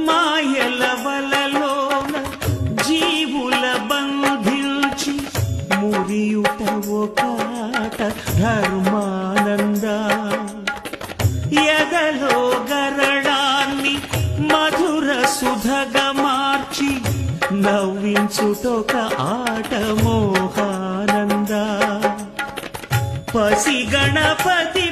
మాయల వలలోన జీవుల బంధించి మురియుట ఒకాట ధర్మానంద. ఎదలో గరళాన్ని మధుర సుధగా మార్చి నవ్వించుటొక ఆట మోహానంద. పసి గణపతి